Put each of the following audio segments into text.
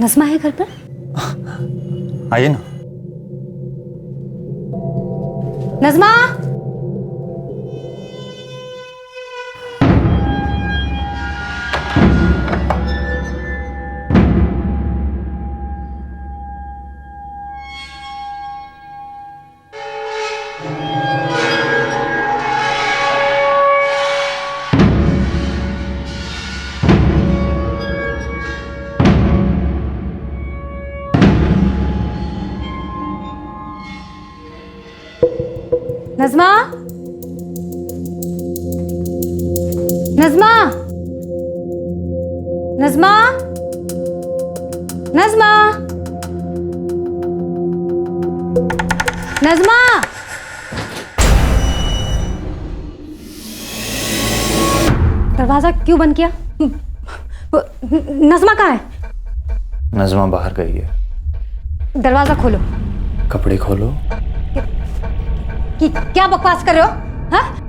नज़मा है घर पर? आइए ना। नज़मा! नज़मा! नज़मा! नज़मा! नज़मा! नज़मा! दरवाजा क्यों बंद किया? नज़मा कहाँ है? नज़मा बाहर गई है। दरवाजा खोलो। कपड़े खोलो। क्या बकवास कर रहे हो? हाँ?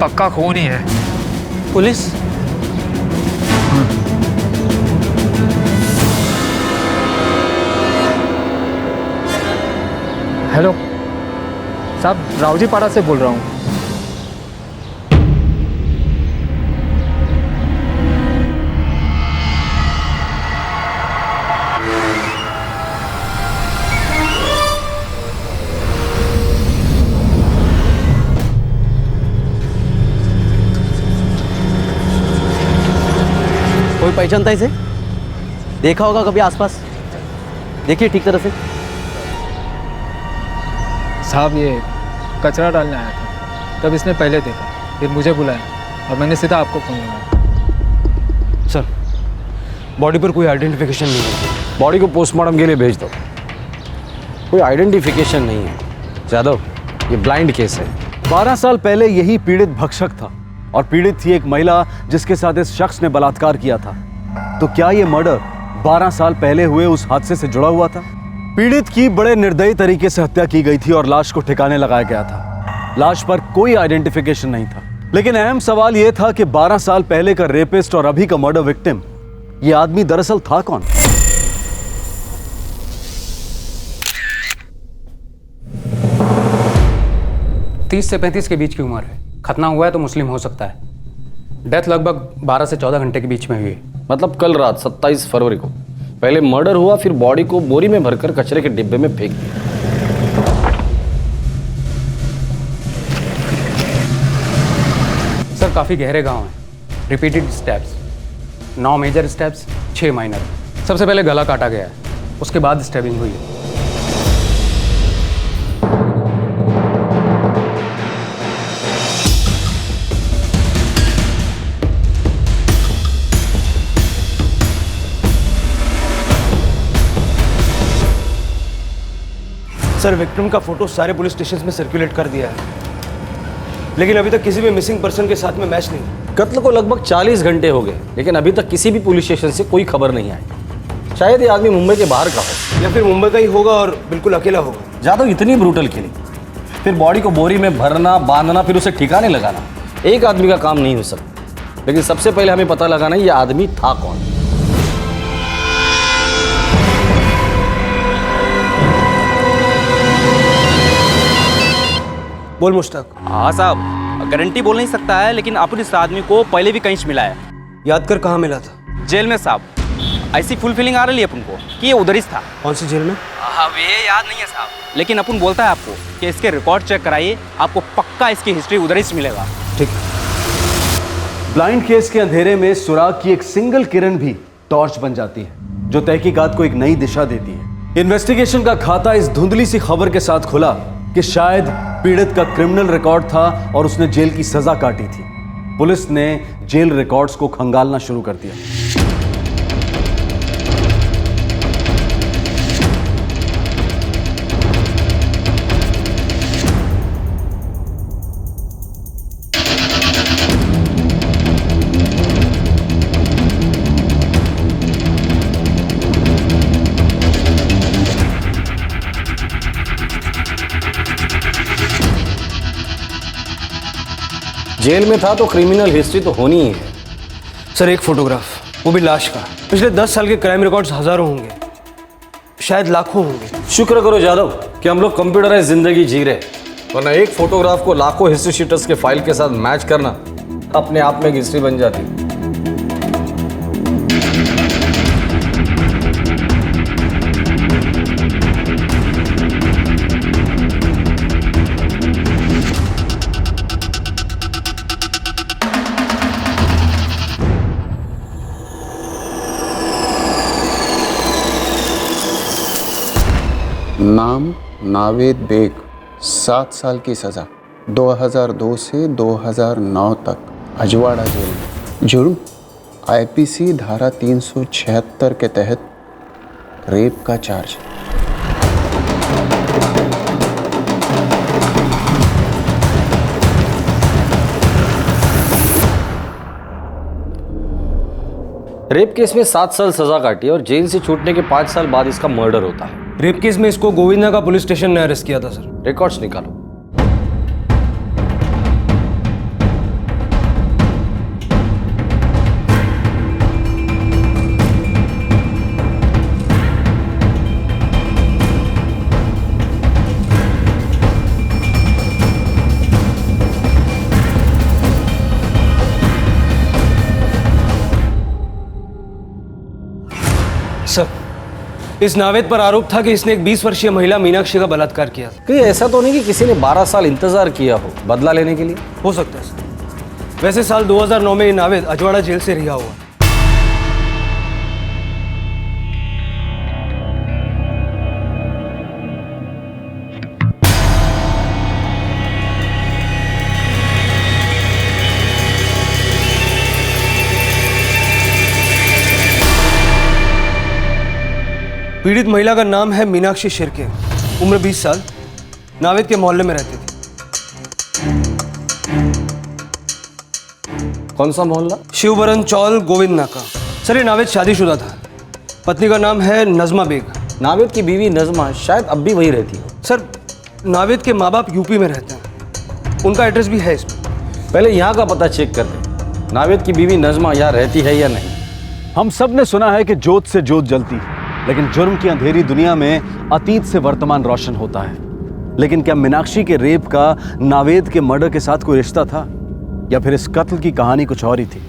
पक्का खून ही है। पुलिस? हेलो साहब, रावजी पाड़ा से बोल रहा हूँ। कोई पहचानता है इसे? देखा होगा कभी आसपास? देखिए ठीक तरह से। साहब ये कचरा डालने आया था, तब इसने पहले देखा, फिर मुझे बुलाया और मैंने सीधा आपको फोन लगाया। सर, बॉडी पर कोई आइडेंटिफिकेशन नहीं है। बॉडी को पोस्टमार्टम के लिए भेज दो। कोई आइडेंटिफिकेशन नहीं है यादव, ये ब्लाइंड केस है। 12 साल पहले यही पीड़ित भक्षक था और पीड़ित थी एक महिला जिसके साथ इस शख्स ने बलात्कार किया था। तो क्या यह मर्डर 12 साल पहले हुए उस हादसे से जुड़ा हुआ था? पीड़ित की बड़े निर्दयी तरीके से हत्या की गई थी और लाश को ठिकाने लगाया गया था। लाश पर कोई आइडेंटिफिकेशन नहीं था, लेकिन अहम सवाल यह था कि 12 साल पहले का रेपिस्ट और अभी का मर्डर विक्टिम, यह आदमी दरअसल था कौन? तीस से 35 के बीच की उम्र है। खतना हुआ है तो मुस्लिम हो सकता है। डेथ लगभग 12 से 14 घंटे के बीच में हुई है। मतलब कल रात 27 फरवरी को पहले मर्डर हुआ, फिर बॉडी को बोरी में भरकर कचरे के डिब्बे में फेंक दिया। सर काफ़ी गहरे घाव हैं, repeated steps, 9 major steps, 6 minor. सबसे पहले गला काटा गया है, उसके बाद स्टेबिंग हुई है। सर विक्टिम का फोटो सारे पुलिस स्टेशन में सर्कुलेट कर दिया है। लेकिन अभी तक किसी भी मिसिंग पर्सन के साथ में मैच नहीं। कत्ल को लगभग 40 घंटे हो गए, लेकिन अभी तक किसी भी पुलिस स्टेशन से कोई खबर नहीं आई। शायद ये आदमी मुंबई के बाहर का हो, या फिर मुंबई का ही होगा और बिल्कुल अकेला होगा। जादव इतनी ब्रूटल किलिंग, फिर बॉडी को बोरी में भरना, बांधना, फिर उसे ठिकाने लगाना एक आदमी का काम नहीं हो सकता। लेकिन सबसे पहले हमें पता लगाना है ये आदमी था कौन। बोल मुश्ताक। हाँ साहब, गारंटी बोल नहीं सकता है, लेकिन अपन इस आदमी को पहले भी कहीं से मिला है। याद कर कहाँ मिला था? जेल में साहब। ऐसी फुल फीलिंग आ रही है अपन को कि ये उधर ही था। कौन सी जेल में? अब ये याद नहीं है साहब, लेकिन अपन बोलता है आपको कि इसके रिकॉर्ड चेक कराइए, आपको पक्का इसकी हिस्ट्री उधर ही से मिलेगा। ठीक। ब्लाइंड केस के अंधेरे में सुराग की एक सिंगल किरण भी टॉर्च बन जाती है, जो तहकीकात को एक नई दिशा देती है। इन्वेस्टिगेशन का खाता इस धुंधली सी खबर के साथ खुला कि शायद पीड़ित का क्रिमिनल रिकॉर्ड था और उसने जेल की सजा काटी थी। पुलिस ने जेल रिकॉर्ड्स को खंगालना शुरू कर दिया। जेल में था तो क्रिमिनल हिस्ट्री तो होनी ही है। सर एक फोटोग्राफ, वो भी लाश का। पिछले 10 साल के क्राइम रिकॉर्ड्स हजारों होंगे, शायद लाखों होंगे। शुक्र करो जादव कि हम लोग कंप्यूटराइज जिंदगी जी रहे, वरना एक फोटोग्राफ को लाखों हिस्ट्री शीटर्स के फाइल के साथ मैच करना अपने आप में एक हिस्ट्री बन जाती। नाम नावेद बेग, 7 साल की सज़ा, 2002 से 2009 तक अजवाड़ा जेल में। जुर्म आईपीसी धारा 376 के तहत रेप का चार्ज। रेप केस में 7 साल सजा काटी और जेल से छूटने के 5 साल बाद इसका मर्डर होता है। रेप केस में इसको गोविंदा का पुलिस स्टेशन ने अरेस्ट किया था सर। रिकॉर्ड्स निकालो। सर इस नावेद पर आरोप था कि इसने एक 20 वर्षीय महिला मीनाक्षी का बलात्कार किया था। कहीं ऐसा तो नहीं कि किसी ने 12 साल इंतजार किया हो बदला लेने के लिए? हो सकता है सर। वैसे साल 2009 में ये नावेद अजवाड़ा जेल से रिहा हुआ। पीड़ित महिला का नाम है मीनाक्षी शिर्के, उम्र 20 साल, नावेद के मोहल्ले में रहती थी। कौन सा मोहल्ला? शिवबरन चौल, गोविंद नाका। सर ये नावेद शादीशुदा था, पत्नी का नाम है नजमा बेग। नावेद की बीवी नजमा शायद अब भी वही रहती हो। सर नावेद के माँ बाप यूपी में रहते हैं, उनका एड्रेस भी है इसमें। पहले यहाँ का पता चेक कर ले, नावेद की बीवी नजमा यहाँ रहती है या नहीं। हम सब ने सुना है कि जोत से जोत जलती है, लेकिन जुर्म की अंधेरी दुनिया में अतीत से वर्तमान रोशन होता है। लेकिन क्या मीनाक्षी के रेप का नावेद के मर्डर के साथ कोई रिश्ता था, या फिर इस कत्ल की कहानी कुछ और ही थी?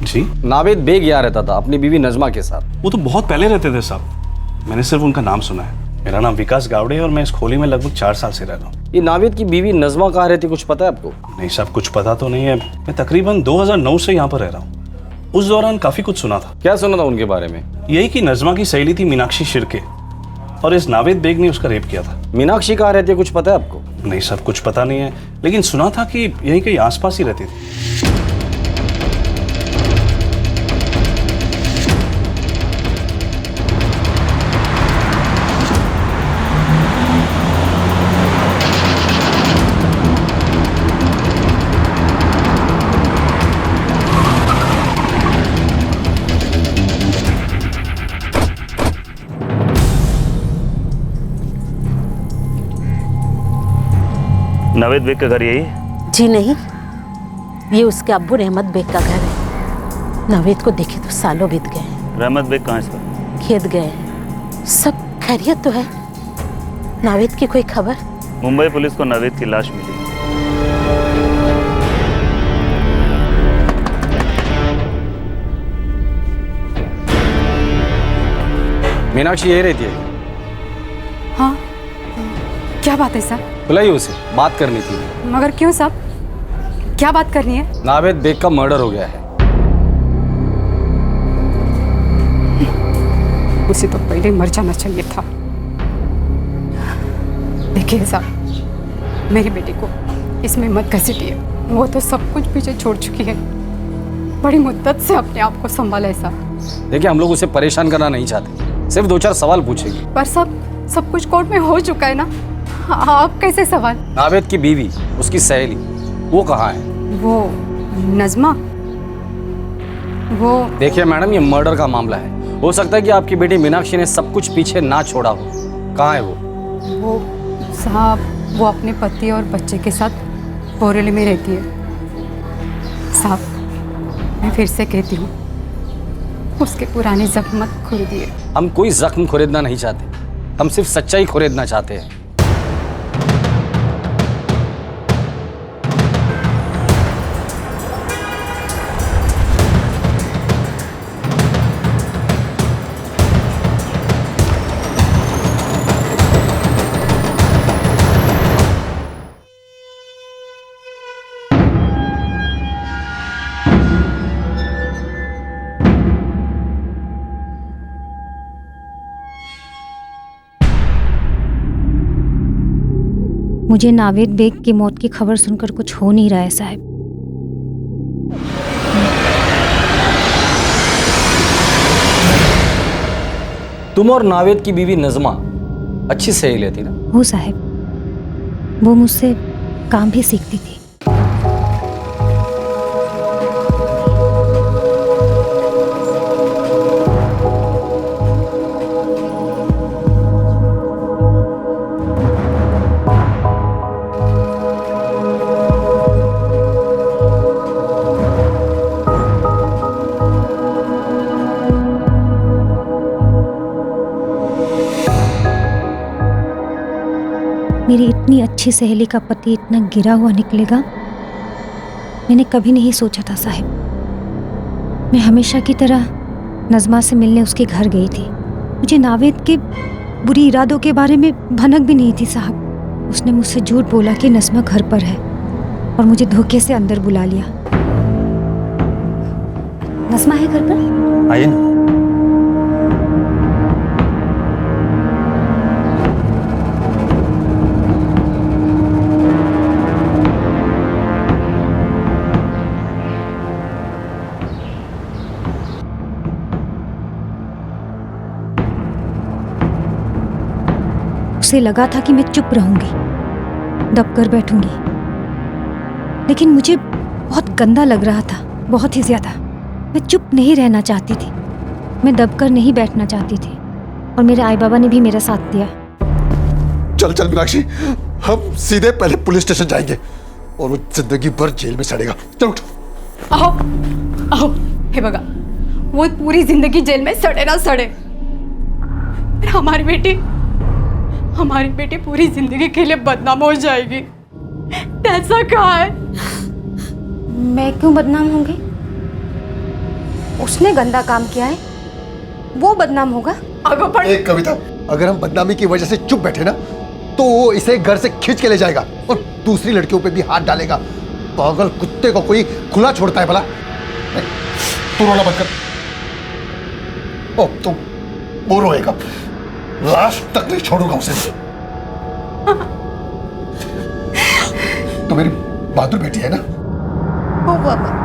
जी नावेद बेग यहाँ रहता था अपनी बीवी नजमा के साथ। वो तो बहुत पहले रहते थे साहब, मैंने सिर्फ उनका नाम सुना है। मेरा नाम विकास गावड़े है और मैं इस खोली में लगभग 4 साल से रह रहा हूँ। ये नावेद की बीवी नजमा कहाँ रहती, कुछ पता है आपको? नहीं साहब, कुछ पता तो नहीं है। मैं तकरीबन 2009 से यहाँ पर रह रहा हूँ। उस दौरान काफ़ी कुछ सुना था। क्या सुना था उनके बारे में? यही कि नजमा की सहेली थी मीनाक्षी शिर्के, और इस नावेद बेग ने उसका रेप किया था। मीनाक्षी कहाँ रहती है, कुछ पता है आपको? नहीं सर, कुछ पता नहीं है, लेकिन सुना था कि यहीं कहीं आसपास ही रहती थी। नावेद बेग का घर यही है? जी नहीं, ये उसके अब्बू रहमत बेग का घर है। नावेद को देखे तो सालों बीत गए हैं। रहमत बेग कहाँ है सर? खेत गए हैं। सब खैरियत तो है। नावेद की कोई खबर? मुंबई पुलिस को नावेद की लाश मिली। मीनाक्षी यही रहती है? हाँ, क्या बात है साहब? बुलाइए उसे, बात करनी थी। मगर क्यों साहब, क्या बात करनी है? नावेद बेग का मर्डर हो गया है। उसे तो पहले मर जाना चाहिए था। देखिए साहब, मेरी बेटी को इसमें मत घसीटिए। वो तो सब कुछ पीछे छोड़ चुकी है। बड़ी मुद्दत से अपने आप को संभाला है साहब। देखिए, हम लोग उसे परेशान करना नहीं चाहते, सिर्फ 2-4 सवाल पूछेंगे। पर सब कुछ कोर्ट में हो चुका है ना, आप कैसे सवाल? नावेद की बीवी, उसकी सहेली, वो कहाँ है? वो नज़मा, वो देखिए मैडम, ये मर्डर का मामला है। हो सकता है कि आपकी बेटी मीनाक्षी ने सब कुछ पीछे ना छोड़ा हो। कहाँ है वो? साहब, वो अपने पति और बच्चे के साथ बोरेली में रहती है। साहब, मैं फिर से कहती हूँ, उसके पुराने जख्म मत खुरिदिए। हम कोई जख्म खुरेदना नहीं चाहते, हम सिर्फ सच्चाई खुरेदना चाहते हैं। मुझे नावेद बेग की मौत की खबर सुनकर कुछ हो नहीं रहा है साहब। तुम और नावेद की बीवी नज़मा अच्छी सहेली थी ना? हो साहब, वो मुझसे काम भी सीखती थी। मेरी इतनी अच्छी सहेली का पति इतना गिरा हुआ निकलेगा, मैंने कभी नहीं सोचा था साहब। मैं हमेशा की तरह नज़मा से मिलने उसके घर गई थी। मुझे नावेद के बुरी इरादों के बारे में भनक भी नहीं थी साहब। उसने मुझसे झूठ बोला कि नज़मा घर पर है और मुझे धोखे से अंदर बुला लिया। नज़मा है घर पर? आइए ना। उसे लगा था कि मैं चुप रहूंगी, दब कर बैठूंगी, लेकिन मुझे बहुत गंदा लग रहा था, बहुत ही ज्यादा। मैं चुप नहीं रहना चाहती थी, मैं दब कर नहीं बैठना चाहती थी, और मेरे आई बाबा ने भी मेरा साथ दिया। चल चल मीनाक्षी, हम सीधे पहले पुलिस स्टेशन जाएंगे और वो जिंदगी भर जेल में सड़ेगा। चल उठ। आओ आओ, हे बगा, वो पूरी जिंदगी जेल में सड़े ना सड़े, हमारी बेटी पूरी जिंदगी के लिए बदनाम हो जाएगी। ऐसा कहा है? मैं क्यों बदनाम होंगी? उसने गंदा काम किया है, वो बदनाम होगा। एक कविता, अगर हम बदनामी की वजह से चुप बैठे ना, तो वो इसे घर से खींच के ले जाएगा और दूसरी लड़कियों पे भी हाथ डालेगा। पागल कुत्ते को कोई खुला छोड़ता है भला? तू रोना बंद कर। ओ, तो वो रोएगा, लास्ट तक नहीं छोड़ूंगा उसे। तो मेरी बहादुर बेटी है ना? ओ बाबा।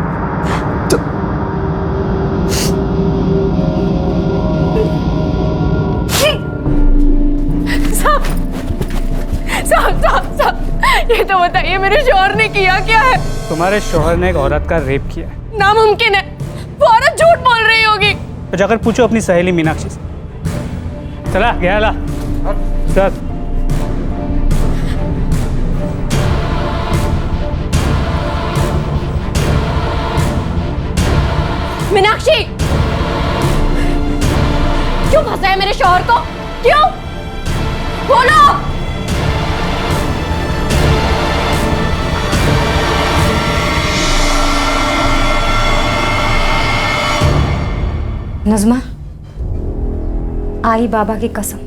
साहब, ये तो बताइए मेरे शौहर ने किया क्या है? तुम्हारे शौहर ने एक औरत का रेप किया है। नामुमकिन है, वो औरत झूठ बोल रही होगी। तो जाकर पूछो अपनी सहेली मीनाक्षी से। चला गया ला चल। मीनाक्षी, क्यों फंसा है मेरे शौहर को? क्यों? बोलो। नज़मा, आई बाबा की कसम,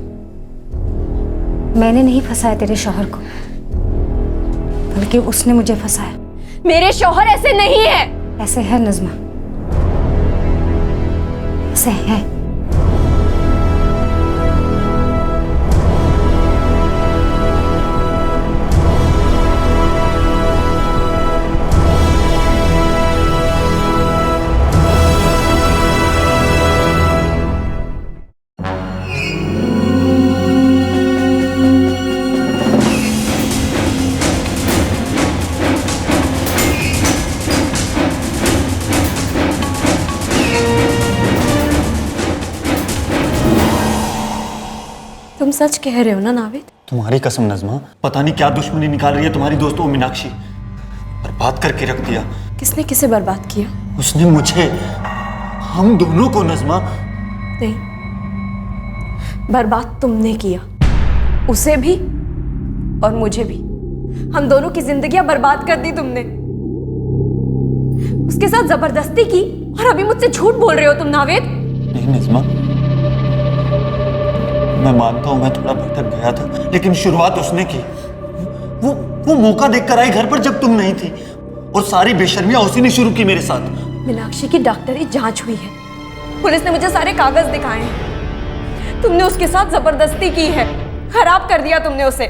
मैंने नहीं फंसाया तेरे शौहर को, बल्कि उसने मुझे फंसाया। मेरे शौहर ऐसे नहीं है। ऐसे है नज़मा, ऐसे है। तुम सच कह रहे हो ना नाविद? तुम्हारी कसम नज़मा, पता नहीं क्या दुश्मनी निकाल रही है तुम्हारी दोस्तों मीनाक्षी। बर्बाद करके रख दिया। किसने किसे बर्बाद किया? उसने मुझे, हम दोनों को नज़मा। नहीं, बर्बाद तुमने किया, उसे भी और मुझे भी। हम दोनों की जिंदगियां बर्बाद कर दी तुमने। उसके साथ जबरदस्ती की और अभी मुझसे झूठ बोल रहे हो तुम नाविद। नहीं नज़मा, मैं मानता हूं मैं थोड़ा भटक गया था, लेकिन शुरुआत उसने की। वो मौका देखकर आई घर पर जब तुम नहीं थी, और सारी बेशर्मियां उसी ने शुरू की मेरे साथ। मीनाक्षी की डॉक्टरी जांच हुई है, पुलिस ने मुझे सारे कागज दिखाए हैं। तुमने उसके साथ जबरदस्ती की है, खराब कर दिया तुमने उसे।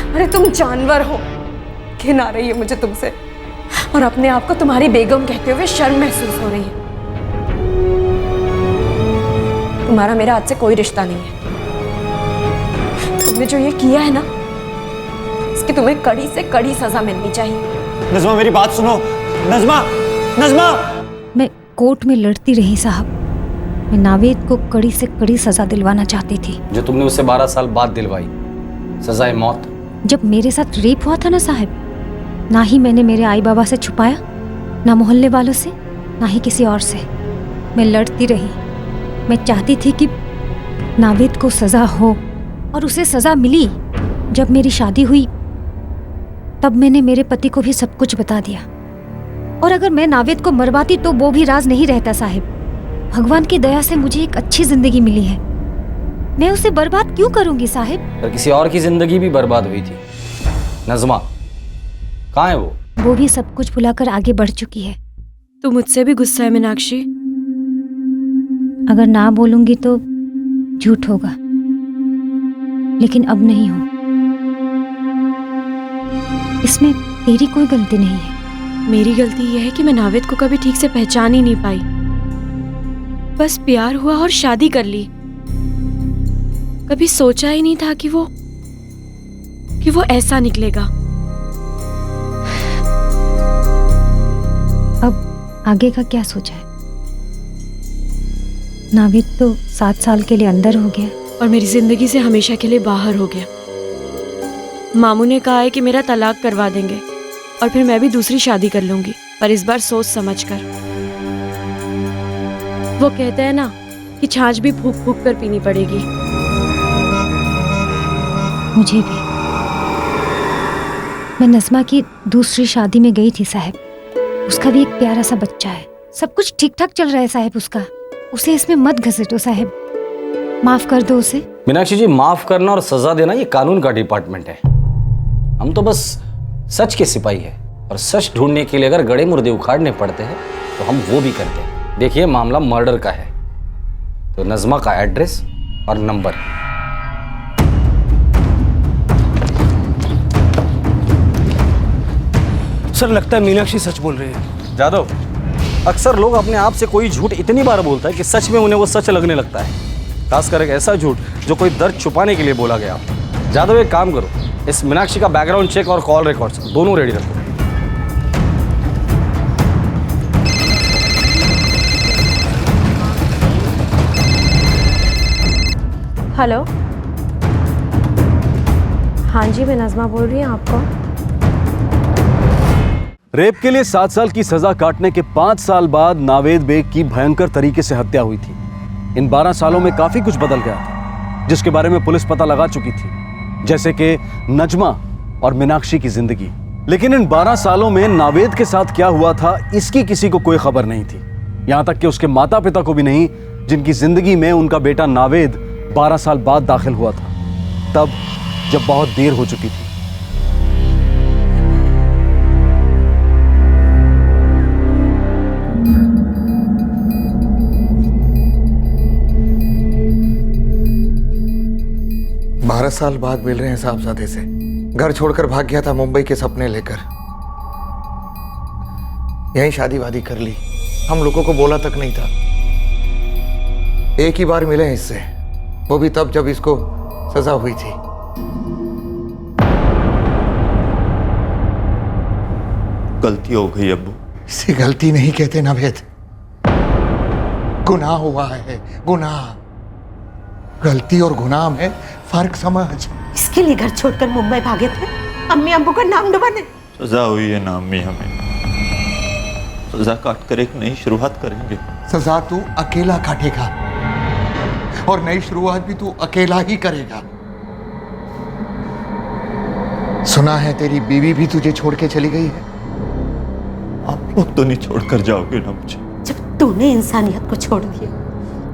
अरे तुम जानवर हो। घिन आ रही है मुझे तुमसे, और अपने आप को तुम्हारी बेगम कहते हुए शर्म महसूस हो रही है। तुम्हारा मेरा आज से कोई रिश्ता नहीं है। तुमने जो ये किया है ना, इसकी तुम्हें कड़ी से कड़ी सजा मिलनी चाहिए। नज़मा मेरी बात सुनो। नज़मा, नज़मा। मैं कोर्ट में लड़ती रही साहब। मैं नावेद को कड़ी से कड़ी सजा दिलवाना चाहती थी, जो तुमने उसे 12 साल बाद दिलवाई, सजाए मौत। जब मेरे साथ रेप हुआ था ना साहब, ना ही मैंने मेरे आई बाबा से छुपाया, ना मोहल्ले वालों से, ना ही किसी और से। मैं लड़ती रही। मैं चाहती थी कि नावेद को सजा हो, और उसे सजा मिली। जब मेरी शादी हुई तब मैंने मेरे पति को भी सब कुछ बता दिया, और अगर मैं नावेद को मरवाती तो वो भी राज नहीं रहता साहिब। भगवान की दया से मुझे एक अच्छी जिंदगी मिली है, मैं उसे बर्बाद क्यों करूंगी साहिब? पर किसी और की जिंदगी भी बर्बाद हुई थी। नज़मा कहाँ है वो? वो भी सब कुछ भुलाकर आगे बढ़ चुकी है। तू मुझसे भी गुस्सा है मीनाक्षी? अगर ना बोलूंगी तो झूठ होगा, लेकिन अब नहीं हो। इसमें तेरी कोई गलती नहीं है। मेरी गलती यह है कि मैं नावेद को कभी ठीक से पहचान ही नहीं पाई। बस प्यार हुआ और शादी कर ली। कभी सोचा ही नहीं था कि वो ऐसा निकलेगा। अब आगे का क्या सोचा है? नाविद तो 7 साल के लिए अंदर हो गया, और मेरी जिंदगी से हमेशा के लिए बाहर हो गया। मामू ने कहा है कि मेरा तलाक करवा देंगे, और फिर मैं भी दूसरी शादी कर लूंगी, पर इस बार सोच समझ कर। वो कहते हैं ना कि छाछ भी फूक फूक कर पीनी पड़ेगी। मुझे भी। मैं नज़मा की दूसरी शादी में गई थी साहब। उसका भी एक प्यारा सा बच्चा है। सब कुछ ठीक ठाक चल रहा है साहब उसका। उसे इसमें मत घसीटो साहब, माफ कर दो उसे। मीनाक्षी जी, माफ करना और सजा देना ये कानून का डिपार्टमेंट है। हम तो बस सच के सिपाही है, और सच ढूंढने के लिए अगर गड़े मुर्दे उखाड़ने पड़ते हैं तो हम वो भी करते हैं। देखिए, मामला मर्डर का है, तो नज़मा का एड्रेस और नंबर। सर लगता है मीनाक्षी सच बोल रही है। जादव, अक्सर लोग अपने आप से कोई झूठ इतनी बार बोलता है कि सच में उन्हें वो सच लगने लगता है, खासकर एक ऐसा झूठ जो कोई दर्द छुपाने के लिए बोला गया। जादव, एक काम करो, इस मीनाक्षी का बैकग्राउंड चेक और कॉल रिकॉर्ड्स दोनों रेडी रखो। हेलो, हाँ जी, मैं नज़मा बोल रही हूँ। आपको रेप के लिए 7 साल की सजा काटने के 5 साल बाद नावेद बेग की भयंकर तरीके से हत्या हुई थी। इन 12 सालों में काफी कुछ बदल गया था, जिसके बारे में पुलिस पता लगा चुकी थी, जैसे कि नजमा और मीनाक्षी की जिंदगी। लेकिन इन 12 सालों में नावेद के साथ क्या हुआ था, इसकी किसी को कोई खबर नहीं थी, यहां तक कि उसके माता पिता को भी नहीं, जिनकी जिंदगी में उनका बेटा नावेद 12 साल बाद दाखिल हुआ था, तब जब बहुत देर हो चुकी थी। बारह साल बाद मिल रहे हैं साहबजादे से। घर छोड़कर भाग गया था मुंबई के सपने लेकर, यहीं शादी वादी कर ली। हम लोगों को बोला तक नहीं था। एक ही बार मिले हैं इससे, वो भी तब जब इसको सजा हुई थी। गलती हो गई अब्बू। इसे गलती नहीं कहते नावेद, गुनाह हुआ है, गुनाह। गलती और गुनाह में फर्क समझ। इसके लिए घर छोड़कर मुंबई भागे थे, अम्मी अब्बू का नाम डुबाने। सजा हुई है ना अम्मी, हमें सजा काट कर एक नई शुरुआत करेंगे। सजा तू अकेला काटेगा और नई शुरुआत भी तू अकेला ही करेगा। सुना है तेरी बीवी भी तुझे छोड़ के चली गई है। आप लोग तो नहीं छोड़कर जाओगे ना मुझे। जब तूने इंसानियत को छोड़ दिया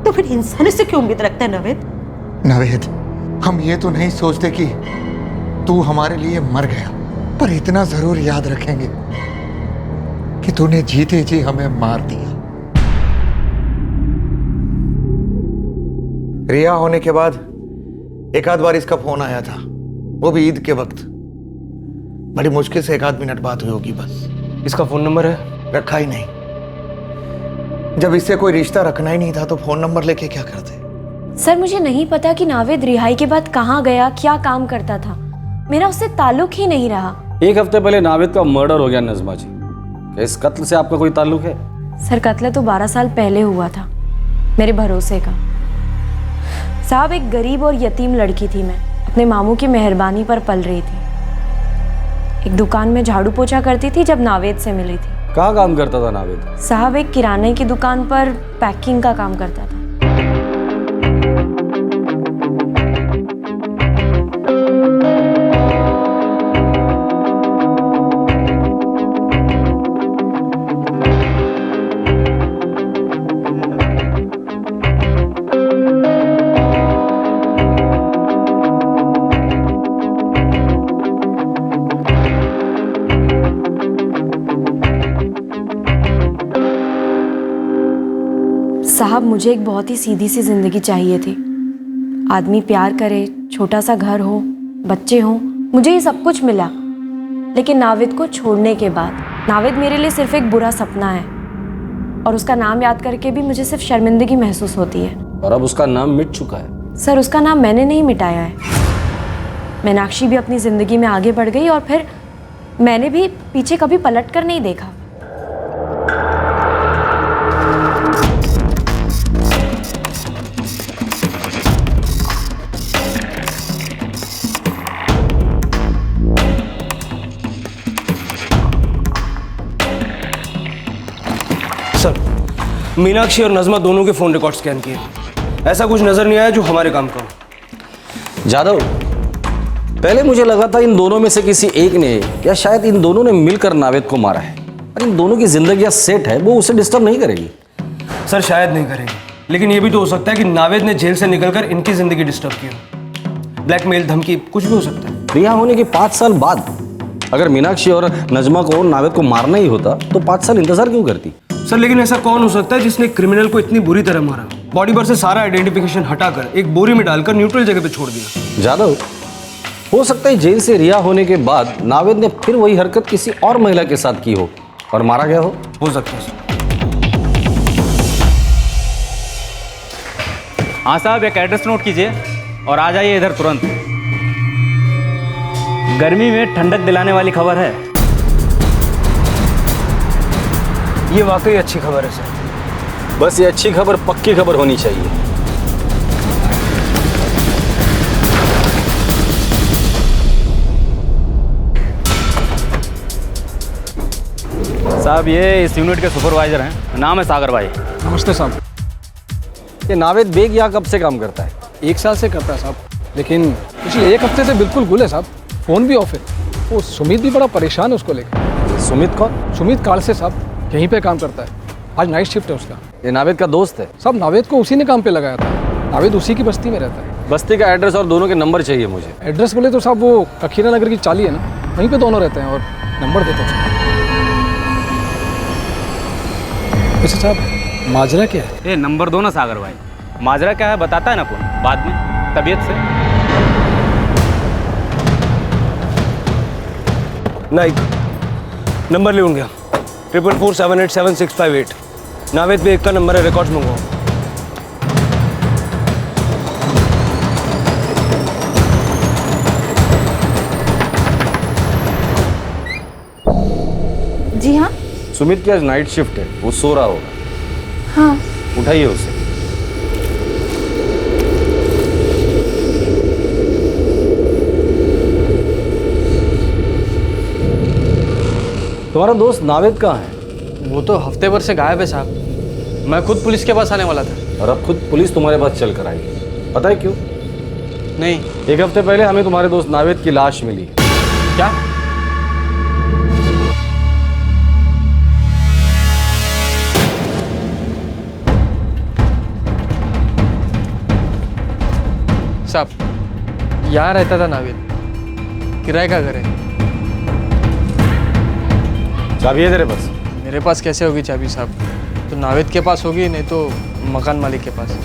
तो फिर इंसानों से क्यों उम्मीद रखता है नावेद? नावेद, हम ये तो नहीं सोचते कि तू हमारे लिए मर गया, पर इतना जरूर याद रखेंगे कि तूने जीते जी हमें मार दिया। रिया होने के बाद एक आध बार इसका फोन आया था, वो भी ईद के वक्त। बड़ी मुश्किल से 1 आध मिनट बात हुई होगी बस। इसका फोन नंबर है? रखा ही नहीं। जब इससे कोई रिश्ता रखना ही नहीं था तो फोन नंबर लेके क्या करते? सर, मुझे नहीं पता कि नावेद रिहाई के बाद कहाँ गया, क्या काम करता था। मेरा उससे ताल्लुक ही नहीं रहा। 1 हफ्ते पहले नावेद का मर्डर हो गया नजमा जी। क्या इस कत्ल से आपका कोई ताल्लुक है? सर, कत्ल तो 12 साल पहले हुआ था, मेरे भरोसे का। साहब, एक गरीब और यतीम लड़की थी मैं, अपने मामू की मेहरबानी पर पल रही थी। एक दुकान में झाड़ू पोछा करती थी जब नावेद से मिली थी। कहाँ काम करता था नावेद? साहब, एक किराने की दुकान पर पैकिंग का काम करता था। साहब, मुझे एक बहुत ही सीधी सी जिंदगी चाहिए थी। आदमी प्यार करे, छोटा सा घर हो, बच्चे हों, मुझे ये सब कुछ मिला। लेकिन नावेद को छोड़ने के बाद, नावेद मेरे लिए सिर्फ एक बुरा सपना है, और उसका नाम याद करके भी मुझे सिर्फ शर्मिंदगी महसूस होती है। और अब उसका नाम मिट चुका है। सर, उसका नाम मैंने नहीं मिटाया है। मीनाक्षी भी अपनी जिंदगी में आगे बढ़ गई और फिर मैंने भी पीछे कभी पलट कर नहीं देखा। सर, मीनाक्षी और नजमा दोनों के फोन रिकॉर्ड स्कैन किए, ऐसा कुछ नजर नहीं आया जो हमारे काम का हो। जादव, पहले मुझे लगा था इन दोनों में से किसी एक ने या शायद इन दोनों ने मिलकर नावेद को मारा है, और इन दोनों की जिंदगी सेट है, वो उसे डिस्टर्ब नहीं करेगी। सर, शायद नहीं करेगी, लेकिन ये भी तो हो सकता है कि नावेद ने जेल से निकलकर इनकी जिंदगी डिस्टर्ब की हो। ब्लैकमेल, धमकी, कुछ भी हो सकता है। रिहा होने के 5 साल बाद अगर मीनाक्षी और नजमा को नावेद को मारना ही होता तो 5 साल इंतजार क्यों करती? सर, लेकिन ऐसा कौन हो सकता है जिसने क्रिमिनल को इतनी बुरी तरह मारा? बॉडी पर से सारा आइडेंटिफिकेशन हटाकर एक बोरी में डालकर न्यूट्रल जगह पे छोड़ दिया। जादव, हो सकता है जेल से रिहा होने के बाद नावेद ने फिर वही हरकत किसी और महिला के साथ की हो और मारा गया हो सकता है सर। हाँ साहब, एक एड्रेस नोट कीजिए और आ जाइए इधर तुरंत। गर्मी में ठंडक दिलाने वाली खबर है। ये वाकई अच्छी खबर है सर। बस ये अच्छी खबर पक्की खबर होनी चाहिए। साहब, ये इस यूनिट के सुपरवाइजर हैं, नाम है सागर भाई। नमस्ते साहब। ये नावेद बेग यहाँ कब से काम करता है? 1 साल से करता है साहब, लेकिन पिछले 1 हफ्ते से बिल्कुल गुल है साहब। फ़ोन भी ऑफ है। वो सुमित भी बड़ा परेशान है उसको लेकर। सुमित कौन? सुमित काल से साहब, यहीं पे काम करता है। आज नाइट शिफ्ट है उसका। ये नावेद का दोस्त है? साहब, नावेद को उसी ने काम पे लगाया था। नावेद उसी की बस्ती में रहता है। बस्ती का एड्रेस और दोनों के नंबर चाहिए मुझे। एड्रेस बोले तो साहब वो कखीरा नगर की चाली है ना, वहीं पे दोनों रहते हैं। और नंबर देता हूँ। वैसे साहब, माजरा क्या है? ये नंबर दो ना सागर भाई। माजरा क्या है बताता है ना अपन बाद में, तबीयत से। नाइक, नंबर ले गया 444787658। नावेद बेग का नंबर है, रिकॉर्ड्स मंगवाओ। जी हाँ। सुमित की आज नाइट शिफ्ट है, वो सो रहा होगा। हाँ। उठाइए उसे। तुम्हारा दोस्त नावेद कहाँ है? वो तो हफ्ते भर से गायब है साहब। मैं खुद पुलिस के पास आने वाला था। और अब खुद पुलिस तुम्हारे पास चल कर आई। पता है क्यों? नहीं। 1 हफ्ते पहले हमें तुम्हारे दोस्त नावेद की लाश मिली। क्या? साहब, यहाँ रहता था नावेद, किराए का घर है। चाबी है तेरे पास? मेरे पास कैसे होगी चाबी साहब? तो नावेद के पास होगी, नहीं तो मकान मालिक के पास।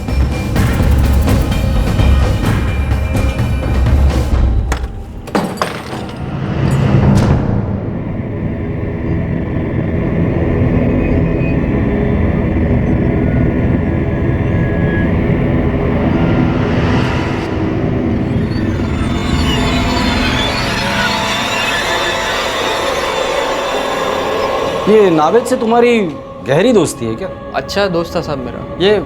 ये नावेद से तुम्हारी गहरी दोस्ती है क्या? अच्छा दोस्त था साहब मेरा। ये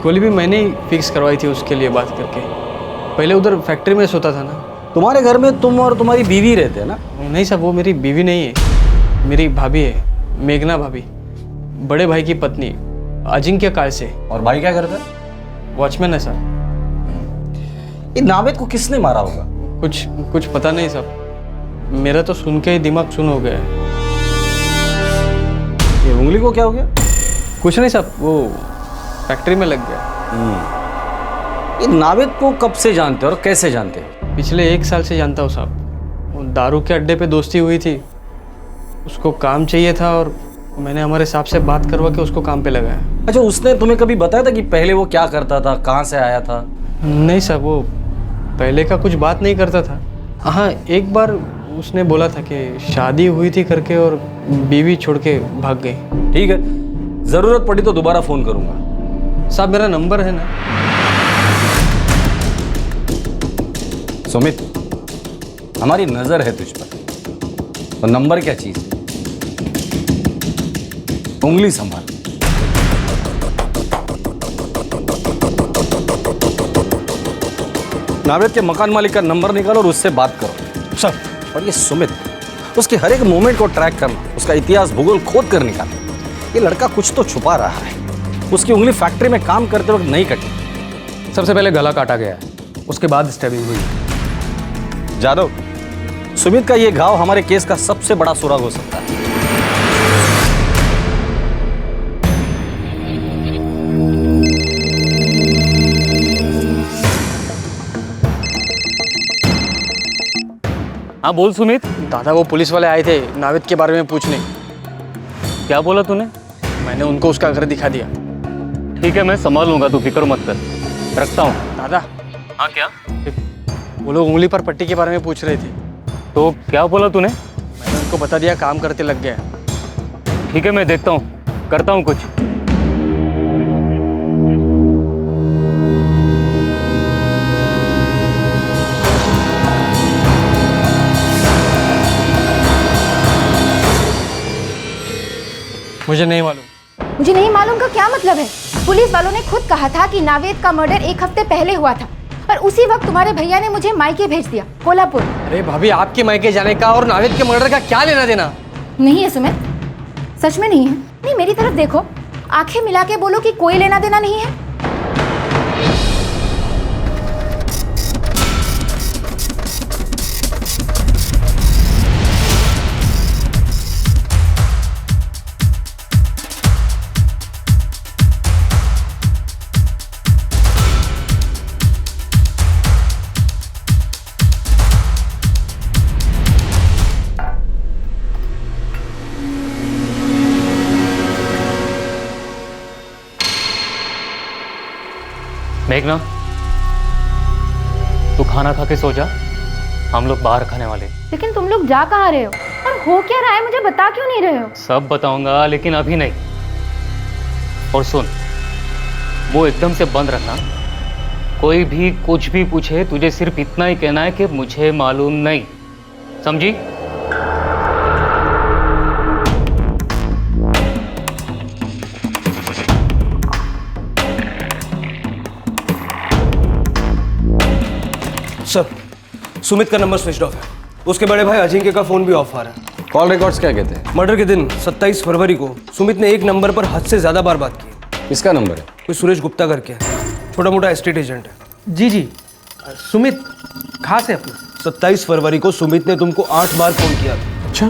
गोली भी मैंने ही फिक्स करवाई थी उसके लिए बात करके। पहले उधर फैक्ट्री में सोता था ना। तुम्हारे घर में तुम और तुम्हारी बीवी रहते हैं ना? नहीं साहब, वो मेरी बीवी नहीं है, मेरी भाभी है, मेघना भाभी, बड़े भाई की पत्नी अजिंक्य काल से। और भाई क्या करता है? वॉचमैन है साहब। ये नावेद को किसने मारा होगा? कुछ पता नहीं साहब, मेरा तो सुन के ही दिमाग सुन हो गया है। ये उंगली को क्या हो गया? कुछ नहीं साहब, वो फैक्ट्री में लग गया। ये नावेद को कब से जानते हो और कैसे जानते हो? पिछले 1 साल से जानता हूँ साहब। वो दारू के अड्डे पे दोस्ती हुई थी, उसको काम चाहिए था और मैंने हमारे साहब से बात करवा के उसको काम पे लगाया। अच्छा, उसने तुम्हें कभी बताया था कि पहले वो क्या करता था, कहाँ से आया था? नहीं साहब, वो पहले का कुछ बात नहीं करता था। हाँ, एक बार उसने बोला था कि शादी हुई थी करके और बीवी छोड़ के भाग गई। ठीक है, जरूरत पड़ी तो दोबारा फोन करूंगा। साहब, मेरा नंबर है ना। सुमित, हमारी नजर है तुझ पर, और नंबर क्या चीज है? उंगली संभाल। नावेद के मकान मालिक का नंबर निकालो और उससे बात करो। सर। और ये सुमित, उसके हर एक मोमेंट को ट्रैक करना, उसका इतिहास भूगोल खोद कर निकालना। ये लड़का कुछ तो छुपा रहा है। उसकी उंगली फैक्ट्री में काम करते वक्त नहीं कटी। सबसे पहले गला काटा गया है, उसके बाद स्टैबिंग हुई। जादव, सुमित का ये घाव हमारे केस का सबसे बड़ा सुराग हो सकता है। हाँ बोल सुमित। दादा, वो पुलिस वाले आए थे नावेद के बारे में पूछने। क्या बोला तूने? मैंने उनको उसका घर दिखा दिया। ठीक है, मैं संभाल लूंगा, तू फिक्र मत कर। रखता हूँ। दादा। हाँ क्या? वो लोग उंगली पर पट्टी के बारे में पूछ रहे थे। तो क्या बोला तूने? मैंने उनको बता दिया, काम करते लग गया। ठीक है, मैं देखता हूँ, करता हूँ कुछ। मुझे नहीं मालूम। मुझे नहीं मालूम का क्या मतलब है? पुलिस वालों ने खुद कहा था कि नावेद का मर्डर 1 हफ्ते पहले हुआ था और उसी वक्त तुम्हारे भैया ने मुझे मायके भेज दिया, कोल्हापुर। अरे भाभी, आपके मायके जाने का और नावेद के मर्डर का क्या लेना देना? नहीं है सुमित, सच में नहीं है। नहीं, मेरी तरफ देखो, आंखें मिला के बोलो कि कोई लेना देना नहीं है। मेघना, तू खाना खा के सो जा, हम लोग बाहर खाने वाले। लेकिन तुम लोग जा कहाँ रहे हो और हो क्या रहा है, मुझे बता क्यों नहीं रहे हो? सब बताऊंगा, लेकिन अभी नहीं। और सुन, वो एकदम से बंद रखना। कोई भी कुछ भी पूछे, तुझे सिर्फ इतना ही कहना है कि मुझे मालूम नहीं, समझी? सर, सुमित का नंबर स्विच ऑफ है। उसके बड़े भाई अजिंक्य का फोन भी ऑफ आ रहा है। कॉल रिकॉर्ड्स क्या कहते हैं? मर्डर के दिन 27 फरवरी को सुमित ने एक नंबर पर हद से ज्यादा बार बात की। किसका नंबर है? कोई सुरेश गुप्ता करके है, छोटा मोटा एस्टेट एजेंट है। जी जी, सुमित खास है अपना। 27 फरवरी को सुमित ने तुमको 8 बार फोन किया था। अच्छा,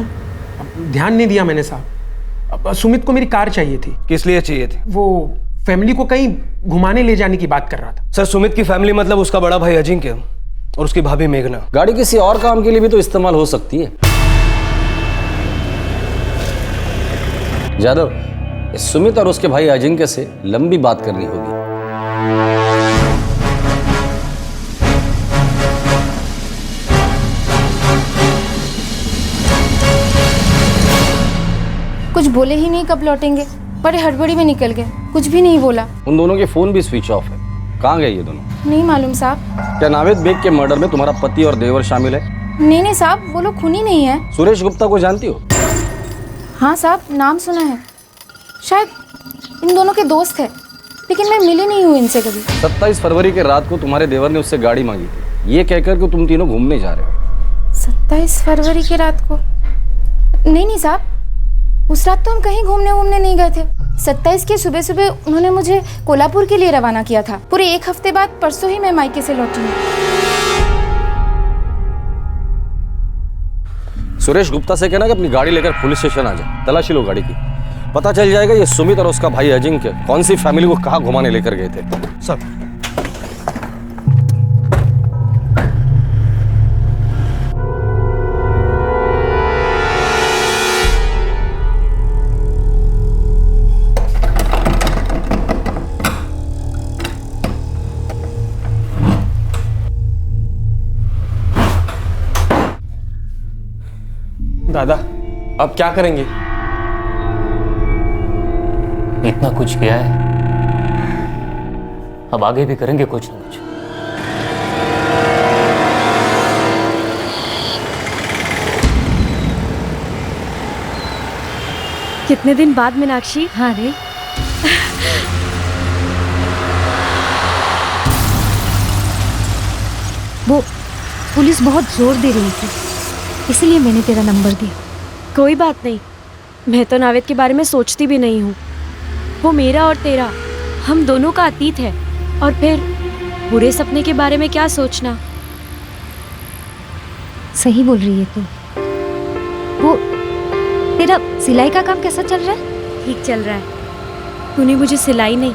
ध्यान नहीं दिया मैंने साहब। सुमित को मेरी कार चाहिए थी। किस लिए चाहिए थी? वो फैमिली को कहीं घुमाने ले जाने की बात कर रहा था। सर, सुमित की फैमिली मतलब उसका बड़ा भाई अजिंक्य और उसकी भाभी मेघना। गाड़ी किसी और काम के लिए भी तो इस्तेमाल हो सकती है। जादव, इस सुमित और उसके भाई अजिंक्य से लंबी बात करनी होगी। कुछ बोले ही नहीं कब लौटेंगे, बड़े हड़बड़ी में निकल गए, कुछ भी नहीं बोला। उन दोनों के फोन भी स्विच ऑफ है। कहाँ गए ये दोनों? नहीं मालूम साहब। क्या नावेद बेग के मर्डर में तुम्हारा पति और देवर शामिल है? नहीं साहब, वो लोग खूनी नहीं है। सुरेश गुप्ता को जानती हो? हाँ साहब, नाम सुना है। शायद इन दोनों के दोस्त है, लेकिन मैं मिली नहीं हूँ इनसे कभी। 27 फरवरी के रात को तुम्हारे देवर ने उससे गाड़ी मांगी थी, ये कहकर कि तुम तीनों घूमने जा रहे हो। 27 फरवरी की रात को? नहीं साहब, उस रात तो हम कहीं घूमने नहीं गए थे। 27 की सुबह सुबह उन्होंने मुझे कोल्हापुर के लिए रवाना किया था। पूरे 1 हफ्ते बाद परसों ही मैं मायके से लौटी हूँ। सुरेश गुप्ता से कहना कि अपनी गाड़ी लेकर पुलिस स्टेशन आ जाए, तलाशी लो गाड़ी की। पता चल जाएगा ये सुमित और उसका भाई अजिंक्य कौन सी फैमिली को कहाँ घुमाने लेकर गए थे। सर, दादा, अब क्या करेंगे? इतना कुछ किया है, अब आगे भी करेंगे कुछ ना कुछ। कितने दिन बाद मीनाक्षी? हाँ रे, वो पुलिस बहुत जोर दे रही थी, इसलिए मैंने तेरा नंबर दिया। कोई बात नहीं, मैं तो नावेद के बारे में सोचती भी नहीं हूँ। वो मेरा और तेरा, हम दोनों का अतीत है। और फिर बुरे सपने के बारे में क्या सोचना। सही बोल रही है तू। वो तेरा सिलाई का काम कैसा चल रहा है? ठीक चल रहा है। तूने मुझे सिलाई नहीं,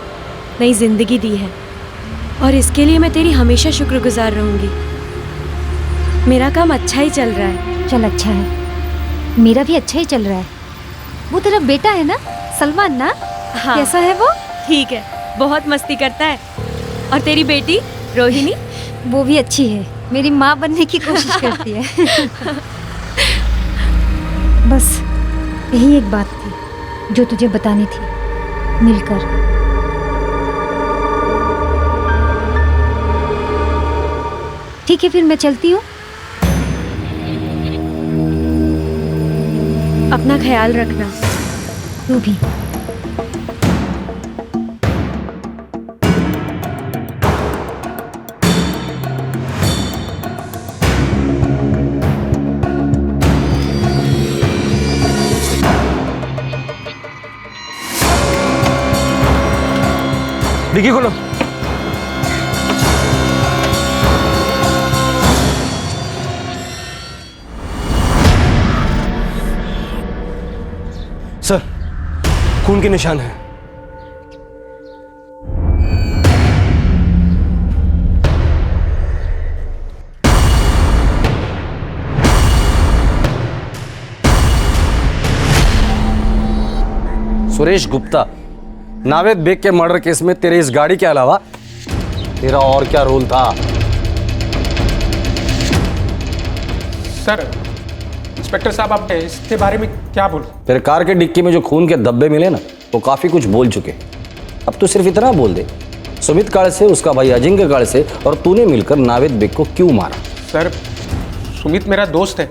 नई जिंदगी दी है और इसके लिए मैं तेरी हमेशा शुक्रगुजार रहूंगी। मेरा काम अच्छा ही चल रहा है। चल अच्छा है, मेरा भी अच्छा ही चल रहा है। वो तेरा बेटा है ना, सलमान ना? हाँ। कैसा है वो? ठीक है, बहुत मस्ती करता है। और तेरी बेटी रोहिणी? वो भी अच्छी है, मेरी माँ बनने की कोशिश करती है। बस यही एक बात थी जो तुझे बतानी थी, मिलकर। ठीक है, फिर मैं चलती हूँ। अपना ख्याल रखना। तू भी। डिक्की खोलो। सर, खून के निशान हैं। सुरेश गुप्ता, नावेद बेग के मर्डर केस में तेरे इस गाड़ी के अलावा तेरा और क्या रोल था? सर, इंस्पेक्टर साहब, आप इसके बारे में क्या बोल? तेरे कार के डिक्की में जो खून के धब्बे मिले ना, वो काफी कुछ बोल चुके। अब तो सिर्फ इतना बोल दे, सुमित कालसे, उसका भाई अजिंक्य कालसे और तूने मिलकर नावेद बेग को क्यों मारा? सर, सुमित मेरा दोस्त है।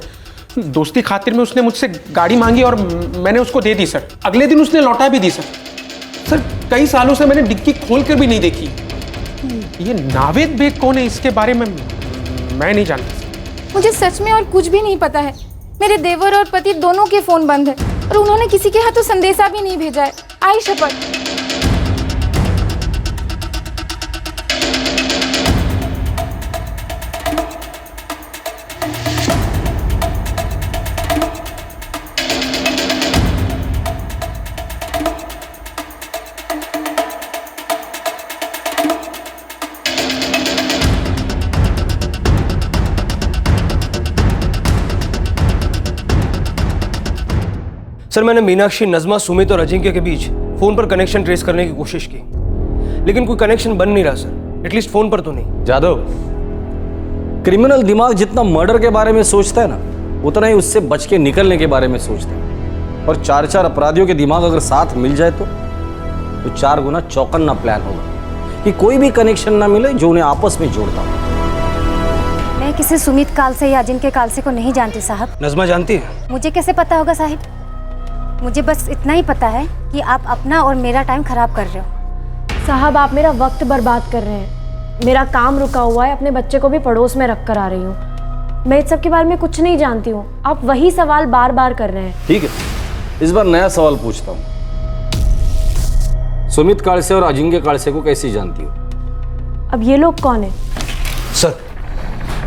दोस्ती खातिर में उसने मुझसे गाड़ी मांगी और मैंने उसको दे दी सर। अगले दिन उसने लौटा भी दी सर। सर, कई सालों से मैंने डिक्की खोल कर भी नहीं देखी। ये नावेद बेग कौन है, इसके बारे में मैं नहीं जानता। मुझे सच में और कुछ भी नहीं पता है। मेरे देवर और पति दोनों के फोन बंद है और उन्होंने किसी के हाथों संदेशा भी नहीं भेजा है। आई शपथ। सर, मैंने मीनाक्षी, नज़मा, सुमित और अजिंक्य के बीच फोन पर कनेक्शन ट्रेस करने की कोशिश की, लेकिन कोई कनेक्शन बन नहीं रहा सर। एटलीस्ट फोन पर तो नहीं। जादव, क्रिमिनल दिमाग जितना मर्डर के बारे में सोचता है ना, उतना ही उससे बच के निकलने के बारे में सोचता है। और चार चार अपराधियों के दिमाग अगर साथ मिल जाए तो 4 गुना चौकन्ना प्लान होगा कि कोई भी कनेक्शन ना मिले जो उन्हें आपस में जोड़ता हो। मैं किसी सुमित कालसे या अजिंक्य कालसे को नहीं जानती साहब। नज़मा जानती है? मुझे कैसे पता होगा साहिब? मुझे बस इतना ही पता है कि आप अपना और मेरा टाइम खराब कर रहे हो। साहब, आप मेरा वक्त बर्बाद कर रहे हैं। मेरा काम रुका हुआ है, अपने बच्चे को भी पड़ोस में रख कर आ रही हूँ। मैं इस सब के बारे में कुछ नहीं जानती हूँ। आप वही सवाल बार बार कर रहे हैं। ठीक है, इस बार नया सवाल पूछता हूँ। सुमित कालसे और अजिंक्य कालसे को कैसे जानती हो? अब ये लोग कौन है? सर,